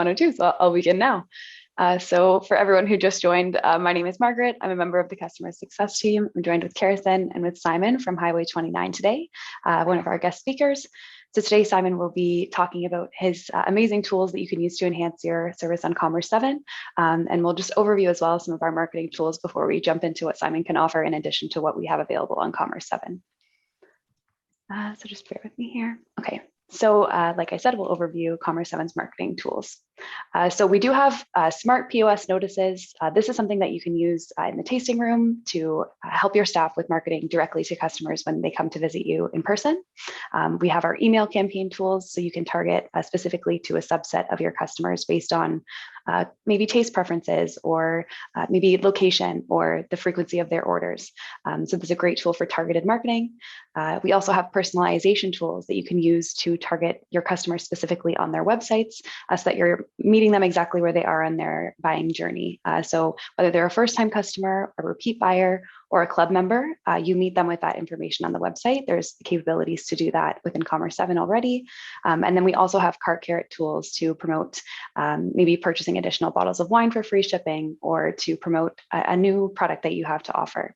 102, so I'll begin now. So for everyone who just joined, my name is Margaret. I'm a member of the customer success team. I'm joined with Karison and with Simon from Highway 29 today, one of our guest speakers. So today, Simon will be talking about his amazing tools that you can use to enhance your service on Commerce7. And we'll just overview as well some of our marketing tools before we jump into what Simon can offer in addition to what we have available on Commerce7. So just bear with me here. Okay. So like I said, we'll overview Commerce7's marketing tools. So we do have smart POS notices. This is something that you can use in the tasting room to help your staff with marketing directly to customers when they come to visit you in person. We have our email campaign tools, so you can target specifically to a subset of your customers based on maybe taste preferences or maybe location or the frequency of their orders. So this is a great tool for targeted marketing. We also have personalization tools that you can use to target your customers specifically on their websites so that you're meeting them exactly where they are on their buying journey. So whether they're a first-time customer, a repeat buyer, or a club member, you meet them with that information on the website. There's capabilities to do that within Commerce7 already. And then we also have cart carrot tools to promote maybe purchasing additional bottles of wine for free shipping or to promote a new product that you have to offer.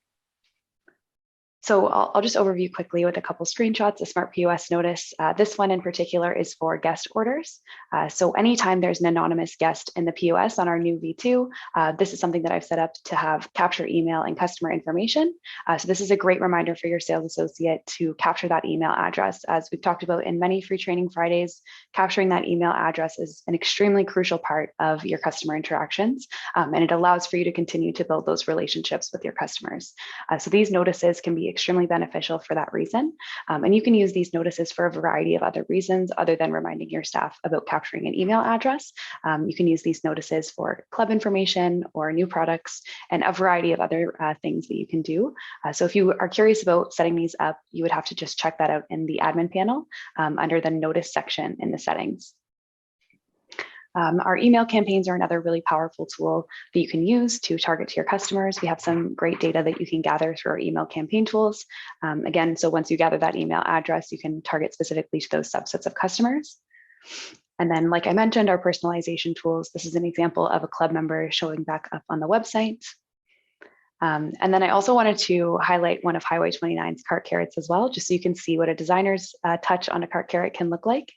So I'll just overview quickly with a couple screenshots, a smart POS notice. This one in particular is for guest orders. So anytime there's an anonymous guest in the POS on our new V2, this is something that I've set up to have capture email and customer information. So this is a great reminder for your sales associate to capture that email address. As we've talked about in many free training Fridays, capturing that email address is an extremely crucial part of your customer interactions. And it allows for you to continue to build those relationships with your customers. So these notices can be extremely beneficial for that reason. And you can use these notices for a variety of other reasons other than reminding your staff about capturing an email address. You can use these notices for club information or new products and a variety of other things that you can do. So if you are curious about setting these up, you would have to just check that out in the admin panel under the notice section in the settings. Our email campaigns are another really powerful tool that you can use to target to your customers. We have some great data that you can gather through our email campaign tools. Again, so once you gather that email address, you can target specifically to those subsets of customers. And then, like I mentioned, our personalization tools. This is an example of a club member showing back up on the website. And then I also wanted to highlight one of Highway 29's cart carrots as well, just so you can see what a designer's touch on a cart carrot can look like.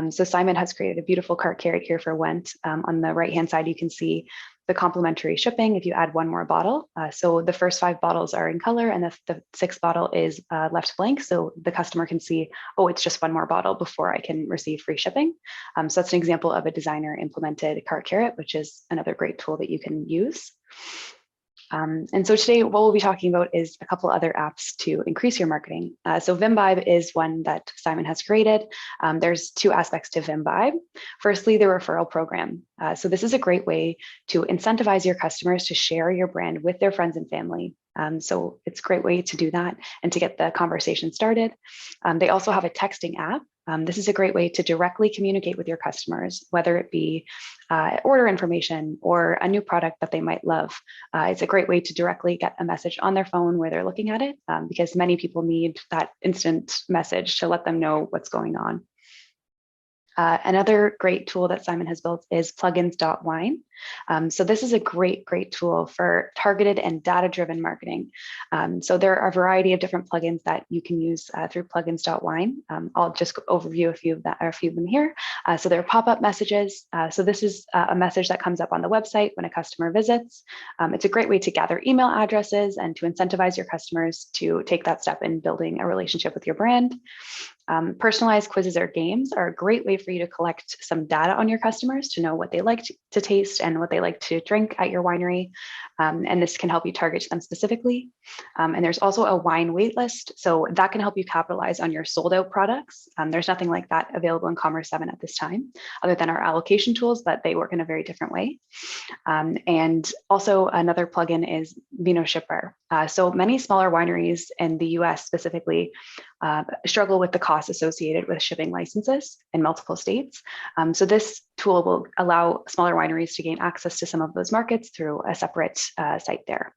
So Simon has created a beautiful cart carrot here for Went. On the right-hand side, you can see the complimentary shipping if you add one more bottle. So the first 5 bottles are in color and the 6th bottle is left blank. So the customer can see, oh, it's just one more bottle before I can receive free shipping. So that's an example of a designer implemented cart carrot, which is another great tool that you can use. And so today, what we'll be talking about is a couple other apps to increase your marketing. So VimVibe is one that Simon has created. There's 2 aspects to VimVibe. Firstly, the referral program. So this is a great way to incentivize your customers to share your brand with their friends and family. So it's a great way to do that and to get the conversation started. They also have a texting app. This is a great way to directly communicate with your customers, whether it be order information or a new product that they might love. It's a great way to directly get a message on their phone where they're looking at it, because many people need that instant message to let them know what's going on. Another great tool that Simon has built is plugins.wine. So this is a great tool for targeted and data-driven marketing. So there are a variety of different plugins that you can use through plugins.wine. I'll just overview a few of them here. So there are pop-up messages. So this is a message that comes up on the website when a customer visits. It's a great way to gather email addresses and to incentivize your customers to take that step in building a relationship with your brand. Personalized quizzes or games are a great way for you to collect some data on your customers to know what they like to taste and what they like to drink at your winery. And this can help you target them specifically. And there's also a wine waitlist. So that can help you capitalize on your sold out products. There's nothing like that available in Commerce7 at this time, other than our allocation tools, but they work in a very different way. And also another plugin is Aveeno Shipper. So many smaller wineries in the US specifically struggle with the costs associated with shipping licenses in multiple states. So this tool will allow smaller wineries to gain access to some of those markets through a separate site there.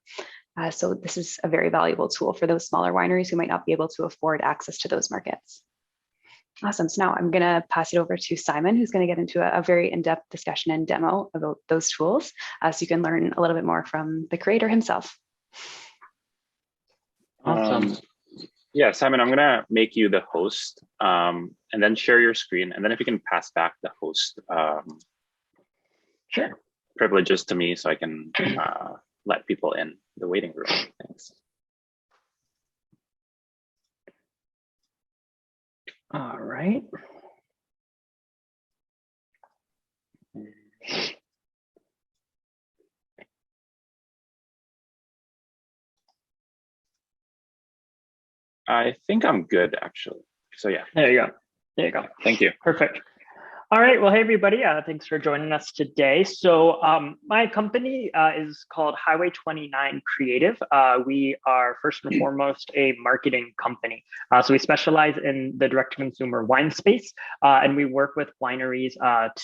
So this is a very valuable tool for those smaller wineries who might not be able to afford access to those markets. Awesome. So now I'm going to pass it over to Simon, who's going to get into a very in-depth discussion and demo about those tools, so you can learn a little bit more from the creator himself. Awesome. Yeah, Simon, I'm going to make you the host and then share your screen. And then if you can pass back the host sure. privileges to me so I can let people in the waiting room. Thanks. All right. I think I'm good, actually. So yeah. There you go. There you go. Thank you. Perfect. All right. Well, hey, everybody. Thanks for joining us today. So my company is called HWY 29 Creative. We are first and foremost a marketing company. So we specialize in the direct-to-consumer wine space, and we work with wineries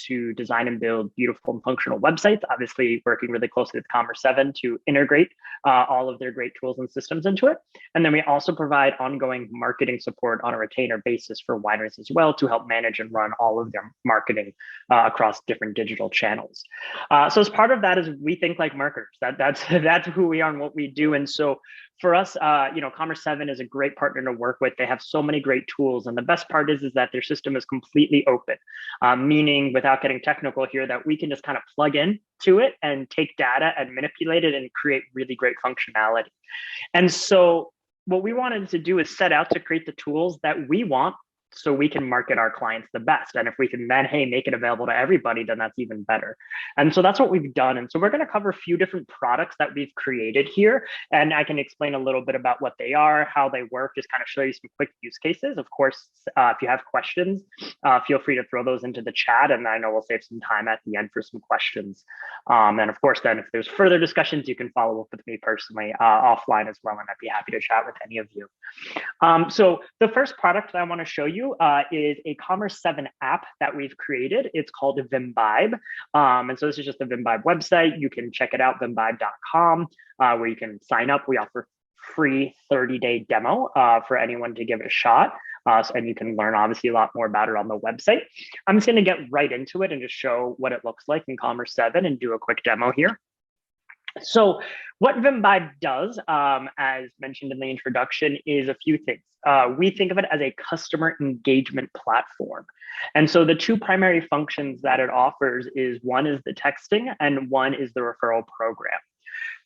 to design and build beautiful and functional websites, obviously working really closely with Commerce7 to integrate all of their great tools and systems into it. And then we also provide ongoing marketing support on a retainer basis for wineries as well to help manage and run all of their marketing across different digital channels. So as part of that is we think like marketers. That's who we are and what we do. And so for us, Commerce7 is a great partner to work with. They have so many great tools, and the best part is that their system is completely open, meaning, without getting technical here, that we can just kind of plug in to it and take data and manipulate it and create really great functionality. And so what we wanted to do is set out to create the tools that we want so we can market our clients the best. And if we can then, hey, make it available to everybody, then that's even better. And so that's what we've done. And so we're going to cover a few different products that we've created here. And I can explain a little bit about what they are, how they work, just kind of show you some quick use cases. Of course, if you have questions, feel free to throw those into the chat. And I know we'll save some time at the end for some questions. And of course, then if there's further discussions, you can follow up with me personally offline as well. And I'd be happy to chat with any of you. So the first product that I want to show you is a Commerce7 app that we've created. It's called Vimbibe. And so this is just the Vimbibe website. You can check it out, vimbibe.com, where you can sign up. We offer free 30-day demo for anyone to give it a shot. And you can learn obviously a lot more about it on the website. I'm just going to get right into it and just show what it looks like in Commerce7 and do a quick demo here. So what Vimbibe does, as mentioned in the introduction, is a few things. We think of it as a customer engagement platform. And so the two primary functions that it offers is one is the texting and one is the referral program.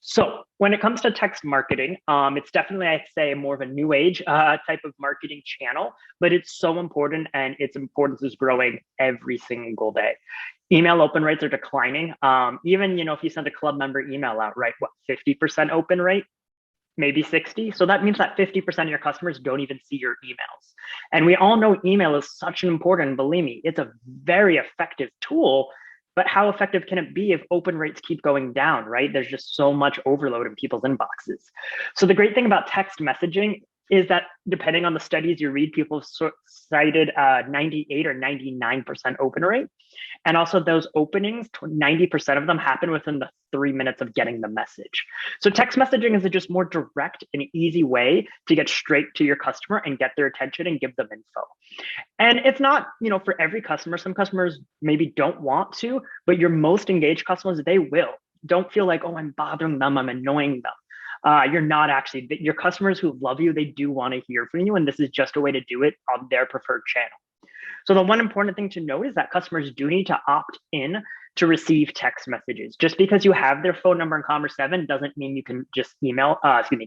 So when it comes to text marketing, it's definitely, I'd say, more of a new age type of marketing channel, but it's so important and its importance is growing every single day. Email open rates are declining. Even, if you send a club member email out, right, what, 50% open rate? Maybe 60. So that means that 50% of your customers don't even see your emails. And we all know email is such an important, believe me, it's a very effective tool, but how effective can it be if open rates keep going down, right? There's just so much overload in people's inboxes. So the great thing about text messaging is that depending on the studies you read, people cited 98 or 99% open rate. And also those openings, 90% of them happen within the 3 minutes of getting the message. So text messaging is a just more direct and easy way to get straight to your customer and get their attention and give them info. And it's not, for every customer. Some customers maybe don't want to, but your most engaged customers, they will. Don't feel like, oh, I'm bothering them, I'm annoying them. You're not actually. Your customers who love you, they do want to hear from you, and this is just a way to do it on their preferred channel. So the one important thing to note is that customers do need to opt in to receive text messages. Just because you have their phone number in Commerce7 doesn't mean you can just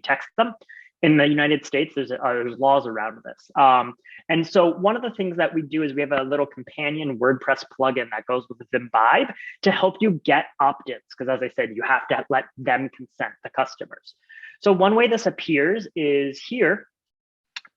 text them. In the United States, there's laws around this. And so one of the things that we do is we have a little companion WordPress plugin that goes with Vimbibe to help you get opt-ins. Because as I said, you have to let them consent, the customers. So one way this appears is here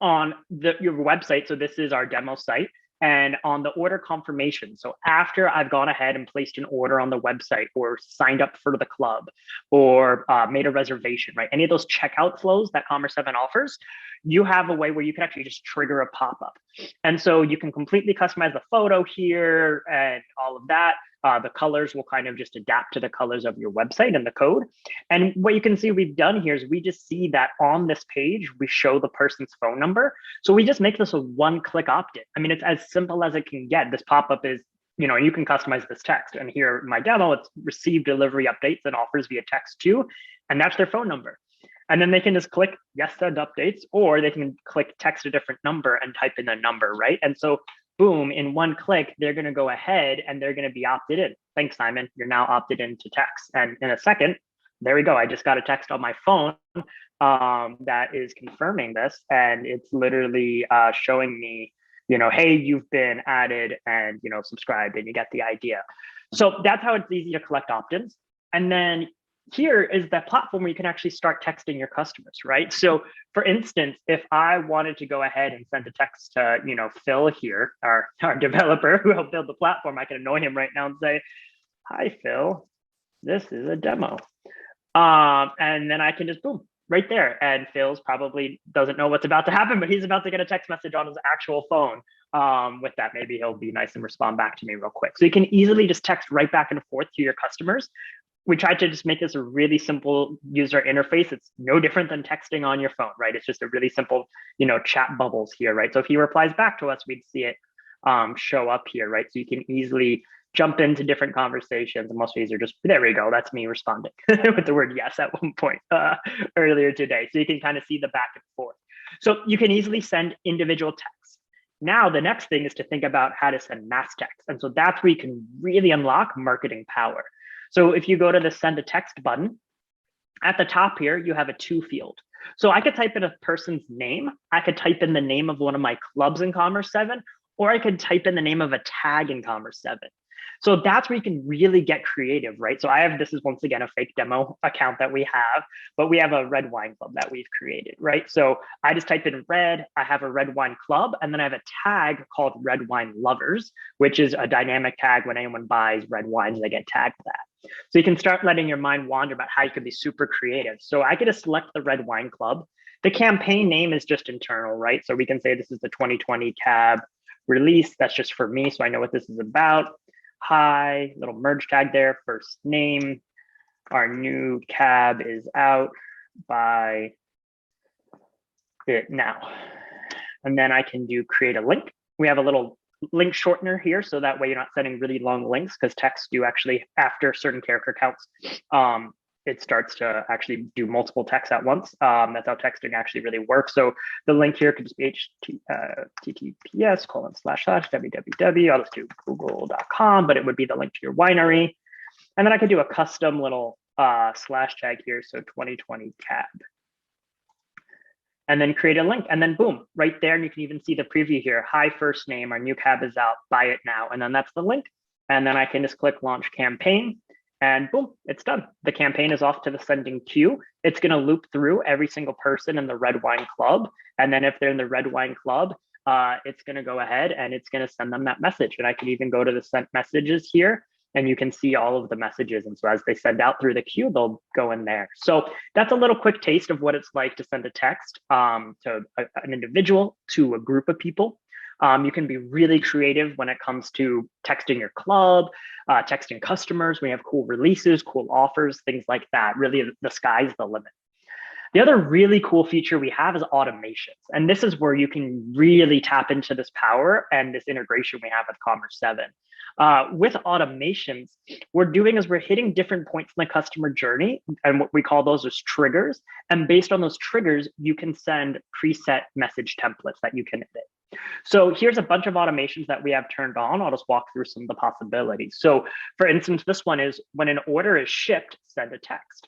on your website. So this is our demo site. And on the order confirmation, so after I've gone ahead and placed an order on the website or signed up for the club or made a reservation, right? Any of those checkout flows that Commerce7 offers, you have a way where you can actually just trigger a pop-up. And so you can completely customize the photo here and all of that. The colors will kind of just adapt to the colors of your website and the code. And what you can see we've done here is we just see that on this page, we show the person's phone number. So we just make this a one-click opt-in. I mean, it's as simple as it can get. This pop-up is, you can customize this text. And here in my demo, it's receive delivery updates and offers via text too. And that's their phone number. And then they can just click yes, send updates, or they can click text a different number and type in the number, right? And so boom, in one click, they're going to go ahead and they're going to be opted in. Thanks, Simon. You're now opted into text. And in a second, there we go. I just got a text on my phone that is confirming this. And it's literally showing me, hey, you've been added and, subscribed, and you get the idea. So that's how it's easy to collect opt-ins. And then here is that platform where you can actually start texting your customers, right? So for instance, if I wanted to go ahead and send a text to, Phil here, our developer who helped build the platform, I can annoy him right now and say, hi, Phil, this is a demo. And then I can just boom, right there. And Phil's probably doesn't know what's about to happen, but he's about to get a text message on his actual phone. With that, maybe he'll be nice and respond back to me real quick. So you can easily just text right back and forth to your customers. We tried to just make this a really simple user interface. It's no different than texting on your phone, right? It's just a really simple, chat bubbles here, right? So if he replies back to us, we'd see it show up here, right? So you can easily jump into different conversations, and most of these are just, there we go, that's me responding with the word yes at one point earlier today. So you can kind of see the back and forth. So you can easily send individual texts. Now, the next thing is to think about how to send mass text. And so that's where you can really unlock marketing power. So if you go to the send a text button, at the top here, you have a to field. So I could type in a person's name. I could type in the name of one of my clubs in Commerce7, or I could type in the name of a tag in Commerce7. So that's where you can really get creative, right? So this is once again a fake demo account that we have, but we have a red wine club that we've created, right? So I just type in red, I have a red wine club, and then I have a tag called red wine lovers, which is a dynamic tag. When anyone buys red wines, they get tagged that. So you can start letting your mind wander about how you can be super creative. So I get to select the red wine club. The campaign name is just internal, right? So we can say this is the 2020 cab release. That's just for me, so I know what this is about. Hi, little merge tag there, first name. Our new cab is out, buy it now. And then I can do create a link. We have a little link shortener here, so that way you're not sending really long links, because text do actually, after certain character counts, it starts to actually do multiple texts at once. That's how texting actually really works. So the link here could just be https://www. I'll just do google.com, but it would be the link to your winery. And then I could do a custom little slash tag here. So 2020 cab. And then create a link, and then boom, right there. And you can even see the preview here. Hi, first name, our new cab is out, buy it now. And then that's the link. And then I can just click launch campaign. And boom, it's done. The campaign is off to the sending queue. It's going to loop through every single person in the red wine club. And then if they're in the red wine club, it's going to go ahead and it's going to send them that message. And I can even go to the sent messages here, and you can see all of the messages. And so as they send out through the queue, they'll go in there. So that's a little quick taste of what it's like to send a text to an individual, to a group of people. You can be really creative when it comes to texting your club, texting customers. We have cool releases, cool offers, things like that. Really, the sky's the limit. The other really cool feature we have is automations. And this is where you can really tap into this power and this integration we have with Commerce7. With automations, we're hitting different points in the customer journey, and what we call those as triggers. And based on those triggers, you can send preset message templates that you can edit. So here's a bunch of automations that we have turned on. I'll just walk through some of the possibilities. So for instance, this one is when an order is shipped, send a text.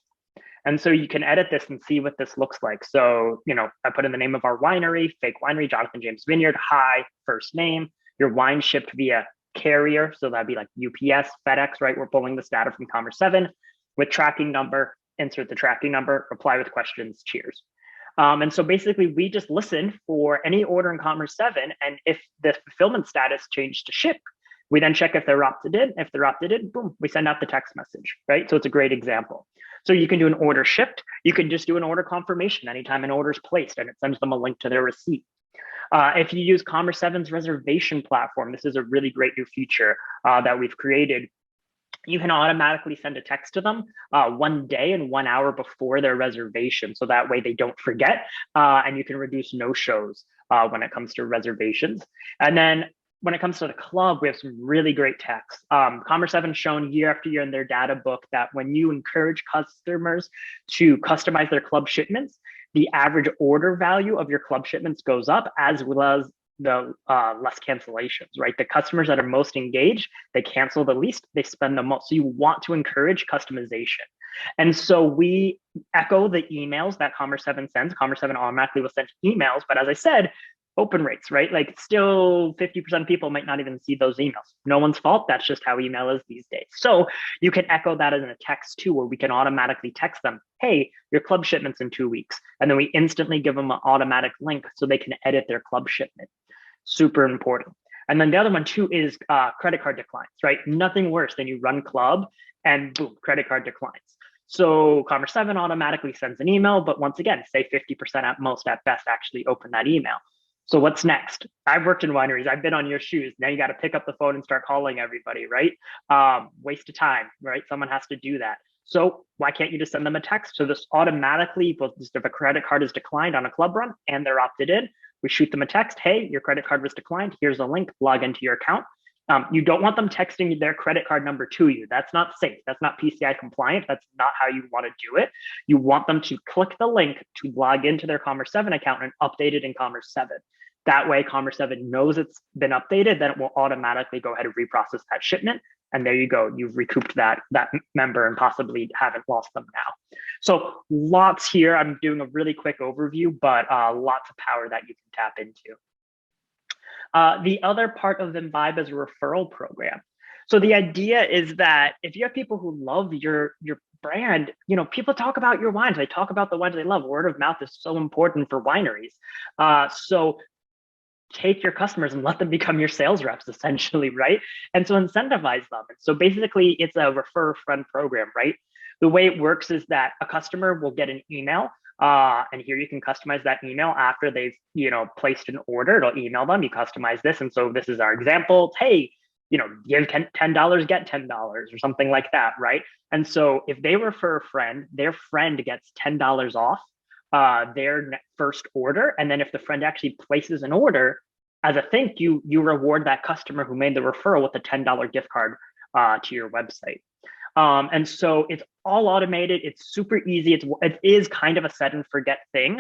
And so you can edit this and see what this looks like. So, I put in the name of our winery, fake winery, Jonathan James Vineyard, hi, first name, your wine shipped via carrier. So that'd be like UPS, FedEx, right? We're pulling this data from Commerce7 with tracking number, insert the tracking number, reply with questions, cheers. And so basically we just listen for any order in Commerce7, and if the fulfillment status changed to ship, we then check if they're opted in. If they're opted in, boom, we send out the text message, right? So it's a great example. So you can do an order shipped. You can just do an order confirmation anytime an order is placed, and it sends them a link to their receipt. If you use Commerce7's reservation platform, this is a really great new feature that we've created. you can automatically send a text to them 1 day and 1 hour before their reservation. So that way they don't forget, and you can reduce no-shows when it comes to reservations. And then when it comes to the club, we have some really great techs. Commerce7 shown year after year in their data book that when you encourage customers to customize their club shipments, the average order value of your club shipments goes up, as well as the less cancellations, right? The customers that are most engaged, they cancel the least, they spend the most. So you want to encourage customization. And so we echo the emails that Commerce7 sends. Commerce7 automatically will send emails, but as I said, open rates, right? Like still 50% of people might not even see those emails. No one's fault. That's just how email is these days. So you can echo that as in a text too, where we can automatically text them, hey, your club shipment's in 2 weeks. And then we instantly give them an automatic link so they can edit their club shipment. Super important. And then the other one too is credit card declines, right? Nothing worse than you run club and boom, credit card declines. So Commerce7 automatically sends an email, but once again, say 50% at most, at best, actually open that email. So what's next? I've worked in wineries. I've been on your shoes. Now you got to pick up the phone and start calling everybody, right? Waste of time, right? Someone has to do that. So why can't you just send them a text? So this automatically, if a credit card is declined on a club run and they're opted in, we shoot them a text. Hey, your credit card was declined. Here's a link. Log into your account. You don't want them texting their credit card number to you. That's not safe. That's not PCI compliant. That's not how you want to do it. You want them to click the link to log into their Commerce7 account and update it in Commerce7. That way, Commerce7 knows it's been updated, then it will automatically go ahead and reprocess that shipment. And there you go. You've recouped that member and possibly haven't lost them now. So lots here. I'm doing a really quick overview, but lots of power that you can tap into. The other part of Imbibe is a referral program. So the idea is that if you have people who love your brand, people talk about your wines. They talk about the wines they love. Word of mouth is so important for wineries. So take your customers and let them become your sales reps, essentially, right? And so incentivize them. So basically, it's a refer a friend program, right? The way it works is that a customer will get an email, and here you can customize that email after they've, placed an order. It'll email them. You customize this, and so this is our example. Hey, give $10, get $10 or something like that, right? And so if they refer a friend, their friend gets $10 off their first order. And then if the friend actually places an order, as a thank you, you reward that customer who made the referral with a $10 gift card to your website. And so it's all automated. It's super easy. It is kind of a set and forget thing.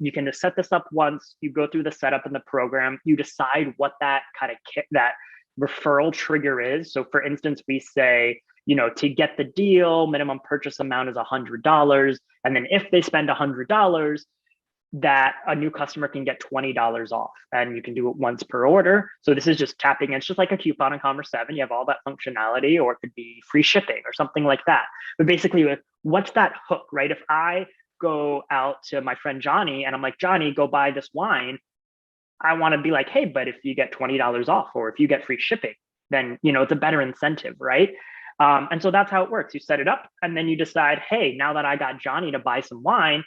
You can just set this up once. You go through the setup in the program. You decide what that kind of that referral trigger is. So for instance, we say, to get the deal, minimum purchase amount is $100. And then if they spend $100, that a new customer can get $20 off, and you can do it once per order. So this is just tapping in. It's just like a coupon on Commerce7. You have all that functionality, or it could be free shipping or something like that. But basically, what's that hook, right? If I go out to my friend Johnny and I'm like, Johnny, go buy this wine, I want to be like, hey, but if you get $20 off, or if you get free shipping, then it's a better incentive, right? And so that's how it works. You set it up, and then you decide, hey, now that I got Johnny to buy some wine,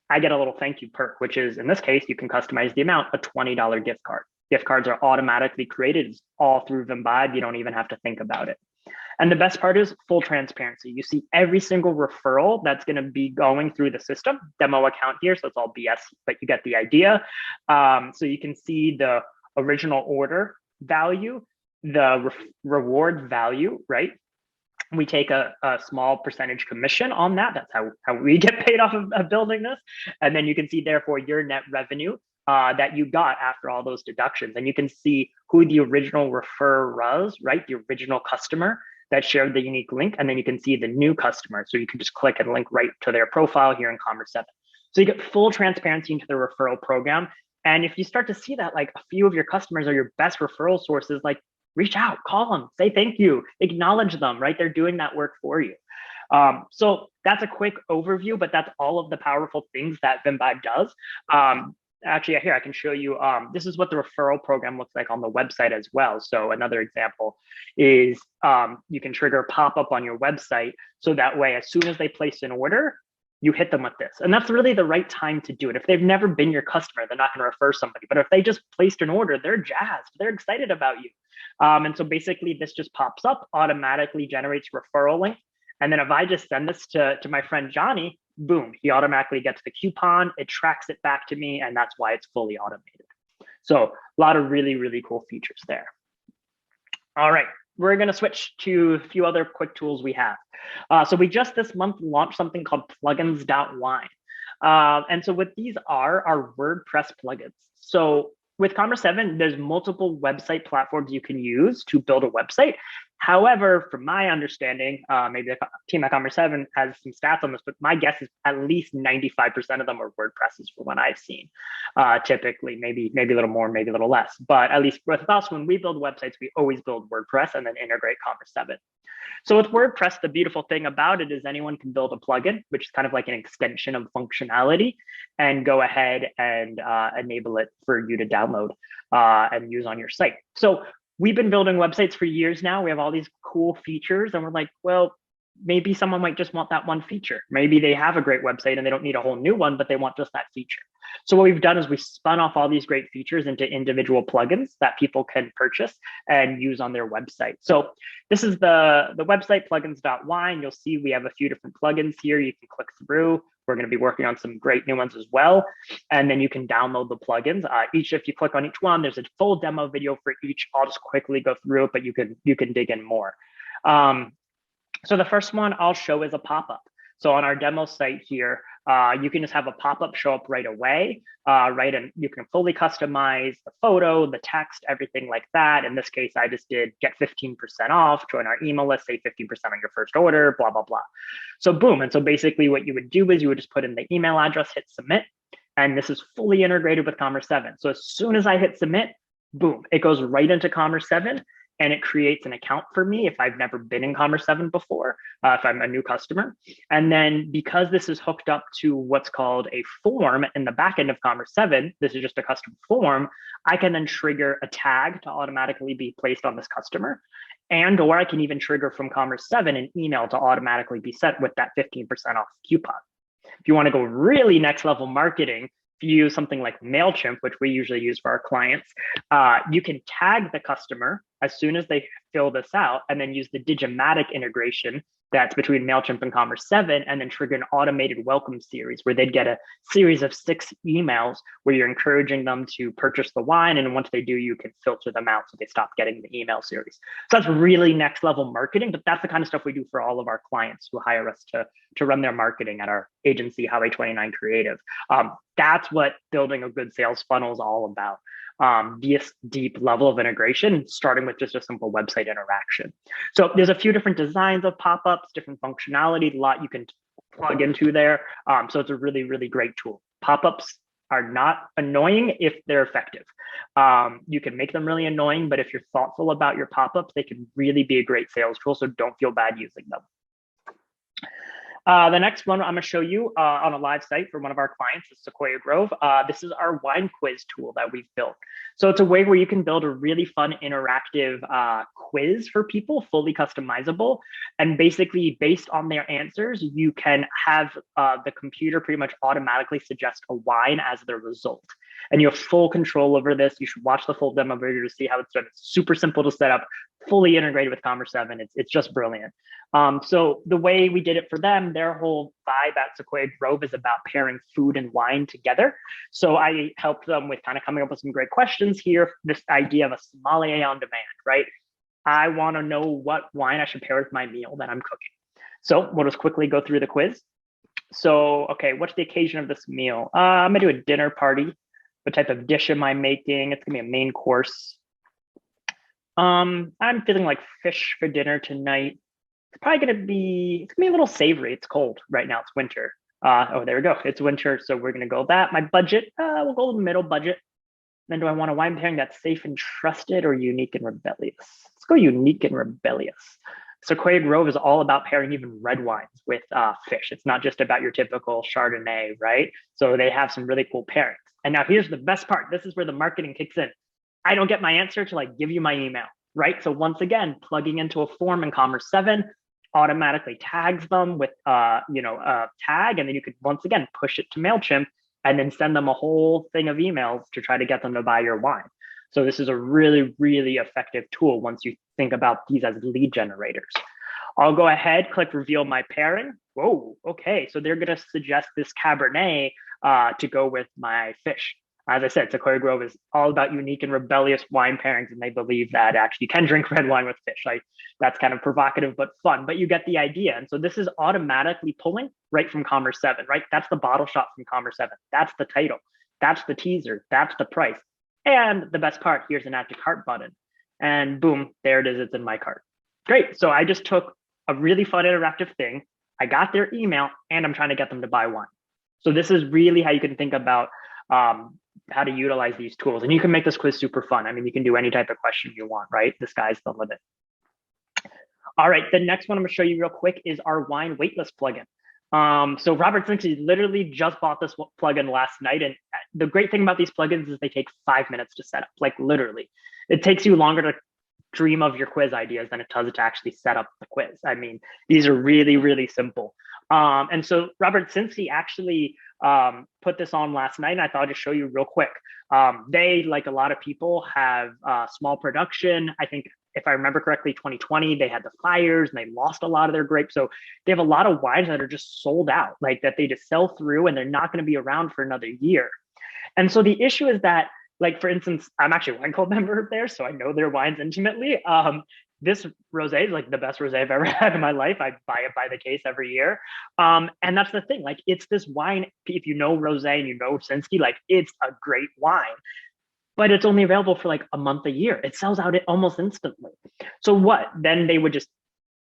I get a little thank you perk, which is, in this case, you can customize the amount, a $20 gift card. Gift cards are automatically created. It's all through Imbibe. You don't even have to think about it. And the best part is full transparency. You see every single referral that's going to be going through the system. Demo account here, so it's all BS, but you get the idea. So you can see the original order value, the reward value, right? We take a small percentage commission on that. That's how we get paid off of building this. And then you can see, therefore, your net revenue that you got after all those deductions. And you can see who the original referrer was, right? The original customer that shared the unique link. And then you can see the new customer. So you can just click and link right to their profile here in Commerce7. So you get full transparency into the referral program. And if you start to see that, like, a few of your customers are your best referral sources, like, reach out, call them, say thank you, acknowledge them, right? They're doing that work for you. So that's a quick overview, but that's all of the powerful things that Imbibe does. Actually, here I can show you, this is what the referral program looks like on the website as well. So another example is you can trigger a pop-up on your website. So that way, as soon as they place an order, you hit them with this. And that's really the right time to do it. If they've never been your customer, they're not going to refer somebody. But if they just placed an order, they're jazzed. They're excited about you. And so basically this just pops up, automatically generates a referral link. And then if I just send this to my friend Johnny, boom, he automatically gets the coupon. It tracks it back to me. And that's why it's fully automated. So a lot of really, really cool features there. All right. We're going to switch to a few other quick tools we have. So we just this month launched something called Plugins.wine. And so what these are WordPress plugins. So with Commerce7, there's multiple website platforms you can use to build a website. However, from my understanding, maybe the team at Commerce7 has some stats on this, but my guess is at least 95% of them are WordPresses from what I've seen. Typically, maybe a little more, maybe a little less. But at least with us, when we build websites, we always build WordPress and then integrate Commerce7. So with WordPress, the beautiful thing about it is anyone can build a plugin, which is kind of like an extension of functionality, and go ahead and enable it for you to download and use on your site. So we've been building websites for years now. We have all these cool features and we're like, well, maybe someone might just want that one feature. Maybe they have a great website and they don't need a whole new one, but they want just that feature. So what we've done is we spun off all these great features into individual plugins that people can purchase and use on their website. So this is the website plugins.wine. You'll see we have a few different plugins here. You can click through. We're going to be working on some great new ones as well. And then you can download the plugins. If you click on each one, there's a full demo video for each. I'll just quickly go through it, but you can dig in more. So the first one I'll show is a pop-up. So on our demo site here, you can just have a pop-up show up right away, right? And you can fully customize the photo, the text, everything like that. In this case, I just did get 15% off, join our email list, save 15% on your first order, blah, blah, blah. So boom. And so basically what you would do is you would just put in the email address, hit submit, and this is fully integrated with Commerce7. So as soon as I hit submit, boom, it goes right into Commerce7. And it creates an account for me if I've never been in Commerce7 before, if I'm a new customer. And then because this is hooked up to what's called a form in the backend of Commerce7, this is just a custom form, I can then trigger a tag to automatically be placed on this customer. Or I can even trigger from Commerce7 an email to automatically be sent with that 15% off coupon. If you want to go really next level marketing, if you use something like MailChimp, which we usually use for our clients, you can tag the customer as soon as they fill this out and then use the Digimatic integration that's between MailChimp and Commerce7 and then trigger an automated welcome series where they'd get a series of 6 emails where you're encouraging them to purchase the wine. And once they do, you can filter them out so they stop getting the email series. So that's really next level marketing, but that's the kind of stuff we do for all of our clients who hire us to run their marketing at our agency, HWY Creative. That's what building a good sales funnel is all about. This deep level of integration, starting with just a simple website interaction. So there's a few different designs of pop-ups, different functionality, a lot you can plug into there. So it's a really, really great tool. Pop-ups are not annoying if they're effective. You can make them really annoying, but if you're thoughtful about your pop-ups, they can really be a great sales tool. So don't feel bad using them. The next one I'm going to show you on a live site for one of our clients is Sequoia Grove. This is our wine quiz tool that we've built. So it's a way where you can build a really fun interactive quiz for people, fully customizable. And basically based on their answers, you can have the computer pretty much automatically suggest a wine as the result. And you have full control over this. You should watch the full demo video to see how it's done. It's super simple to set up, fully integrated with Commerce7. It's just brilliant. So the way we did it for them, their whole vibe at Sequoia Grove is about pairing food and wine together. So I helped them with kind of coming up with some great questions here. This idea of a sommelier on demand, right? I want to know what wine I should pair with my meal that I'm cooking. So we'll just quickly go through the quiz. So, okay, what's the occasion of this meal? I'm gonna do a dinner party. What type of dish am I making? It's gonna be a main course. I'm feeling like fish for dinner tonight. It's probably gonna be a little savory. It's cold right now. It's winter. Oh, there we go. It's winter, so we're gonna go with that. My budget, we'll go with the middle budget. Then do I want a wine pairing that's safe and trusted or unique and rebellious? Let's go unique and rebellious. Sequoia Grove is all about pairing even red wines with fish. It's not just about your typical Chardonnay, right? So they have some really cool pairings. And now here's the best part. This is where the marketing kicks in. I don't get my answer till I give you my email, right? So once again, plugging into a form in Commerce7, automatically tags them with a tag, and then you could once again push it to MailChimp and then send them a whole thing of emails to try to get them to buy your wine. So this is a really, really effective tool once you think about these as lead generators. I'll go ahead, click reveal my pairing. Whoa, okay, so they're gonna suggest this Cabernet to go with my fish. As I said, Sequoia Grove is all about unique and rebellious wine pairings, and they believe that actually you can drink red wine with fish. Like, that's kind of provocative but fun, but you get the idea. And so this is automatically pulling right from Commerce7, right? That's the bottle shot from Commerce7. That's the title. That's the teaser. That's the price. And the best part, here's an add to cart button. And boom, there it is. It's in my cart. Great. So I just took a really fun interactive thing. I got their email, and I'm trying to get them to buy wine. So this is really how you can think about how to utilize these tools. And you can make this quiz super fun. I mean, you can do any type of question you want, right? The sky's the limit. All right, the next one I'm gonna show you real quick is our wine waitlist plugin. So Robert Sinksy literally just bought this plugin last night. And the great thing about these plugins is they take 5 minutes to set up, like literally. It takes you longer to dream of your quiz ideas than it does to actually set up the quiz. I mean, these are really, really simple. And so Robert Sinksy actually put this on last night, and I thought I'd just show you real quick. They, like a lot of people, have small production. I think if I remember correctly, 2020, they had the fires and they lost a lot of their grapes. So they have a lot of wines that are just sold out, like that they just sell through and they're not going to be around for another year. And so the issue is that, like, for instance, I'm actually a wine club member there, so I know their wines intimately. This rosé is like the best rosé I've ever had in my life. I buy it by the case every year. And that's the thing, like, it's this wine, if you know rosé and you know Sinksy, like, it's a great wine, but it's only available for like a month a year. It sells out almost instantly. So what? Then they would just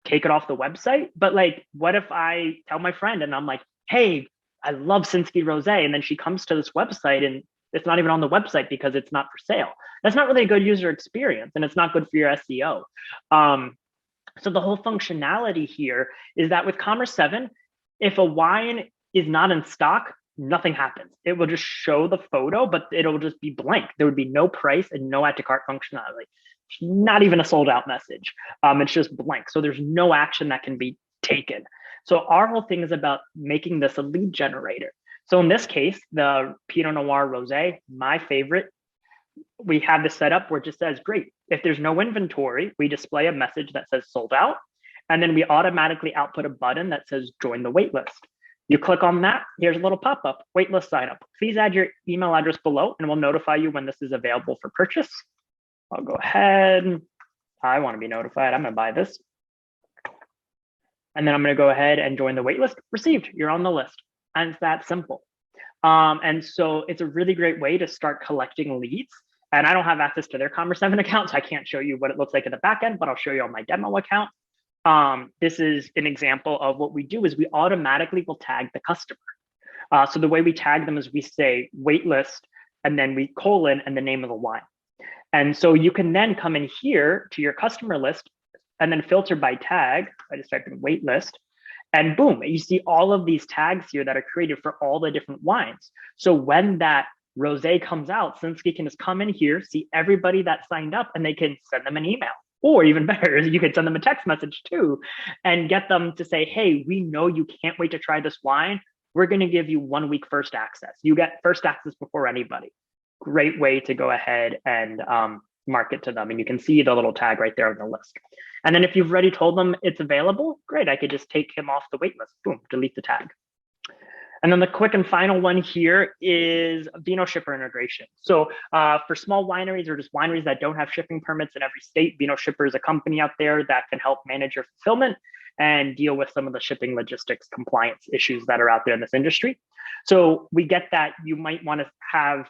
take it off the website. But like, what if I tell my friend and I'm like, hey, I love Sinksy rosé, and then she comes to this website and it's not even on the website because it's not for sale. That's not really a good user experience, and it's not good for your SEO. So the whole functionality here is that with Commerce7, if a wine is not in stock, nothing happens. It will just show the photo, but it'll just be blank. There would be no price and no add to cart functionality. Not even a sold out message. It's just blank. So there's no action that can be taken. So our whole thing is about making this a lead generator. So in this case, the Pinot Noir Rosé, my favorite, we have this set up where it just says, great, if there's no inventory, we display a message that says sold out. And then we automatically output a button that says join the waitlist. You click on that, here's a little pop-up, waitlist sign up. Please add your email address below and we'll notify you when this is available for purchase. I'll go ahead. I want to be notified. I'm going to buy this. And then I'm going to go ahead and join the waitlist. Received, you're on the list. And it's that simple. And so it's a really great way to start collecting leads. And I don't have access to their Commerce7 account, so I can't show you what it looks like in the back end, but I'll show you on my demo account. This is an example of what we do is we automatically will tag the customer. So the way we tag them is we say waitlist, and then we colon and the name of the wine. And so you can then come in here to your customer list and then filter by tag. I just typed in waitlist. And boom, you see all of these tags here that are created for all the different wines. So when that rosé comes out, Sinksy can just come in here, see everybody that signed up, and they can send them an email. Or even better, you could send them a text message too, and get them to say, hey, we know you can't wait to try this wine. We're going to give you 1 week first access. You get first access before anybody. Great way to go ahead and market to them. And you can see the little tag right there on the list. And then if you've already told them it's available, great, I could just take him off the wait list. Boom, delete the tag. And then the quick and final one here is Aveeno shipper integration. So for small wineries or just wineries that don't have shipping permits in every state, Aveeno shipper is a company out there that can help manage your fulfillment and deal with some of the shipping logistics compliance issues that are out there in this industry. So we get that you might want to have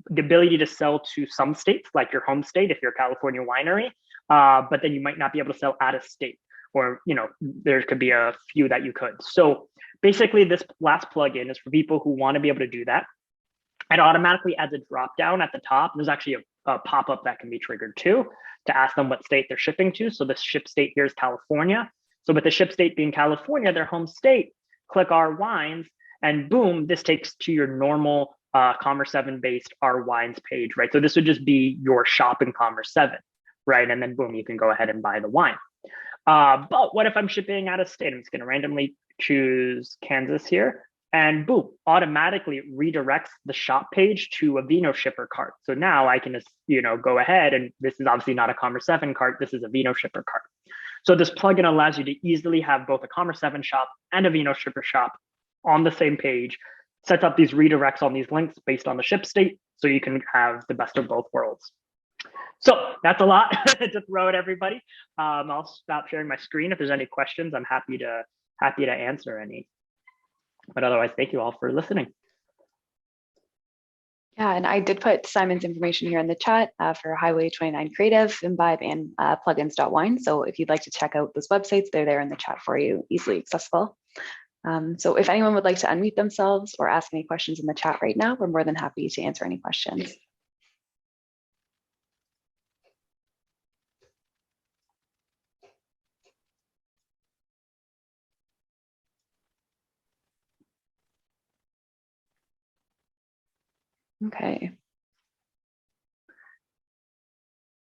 the ability to sell to some states, like your home state if you're a California winery, but then you might not be able to sell out of state, or there could be a few that you could. So basically, this last plugin is for people who want to be able to do that. It automatically adds a drop down at the top. There's actually a pop-up that can be triggered too to ask them what state they're shipping to. So the ship state here is California. So with the ship state being California, their home state, click our wines, and boom, this takes to your normal Commerce7 based our wines page, right? So this would just be your shop in Commerce7, right? And then boom, you can go ahead and buy the wine. But what if I'm shipping out of state? I'm just going to randomly choose Kansas here, and boom, automatically redirects the shop page to a Aveeno shipper cart. So now I can just, go ahead, and this is obviously not a Commerce7 cart. This is a Aveeno shipper cart. So this plugin allows you to easily have both a Commerce7 shop and a Aveeno shipper shop on the same page, sets up these redirects on these links based on the ship state, so you can have the best of both worlds. So that's a lot to throw at everybody. I'll stop sharing my screen. If there's any questions, I'm happy to answer any. But otherwise, thank you all for listening. Yeah, and I did put Simon's information here in the chat for HWY 29 Creative, Imbibe, and plugins.wine. So if you'd like to check out those websites, they're there in the chat for you, easily accessible. So if anyone would like to unmute themselves or ask any questions in the chat right now, we're more than happy to answer any questions. Okay.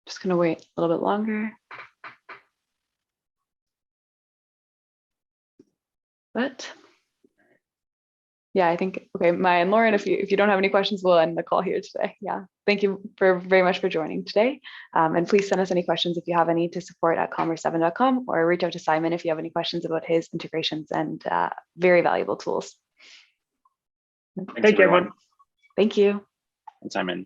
Just gonna wait a little bit longer. But yeah, I think, okay, Maya and Lauren, if you don't have any questions, we'll end the call here today. Yeah, thank you very much for joining today. And please send us any questions if you have any to support@commerce7.com, or reach out to Simon if you have any questions about his integrations and very valuable tools. Thank you, everyone. Thank you. And Simon.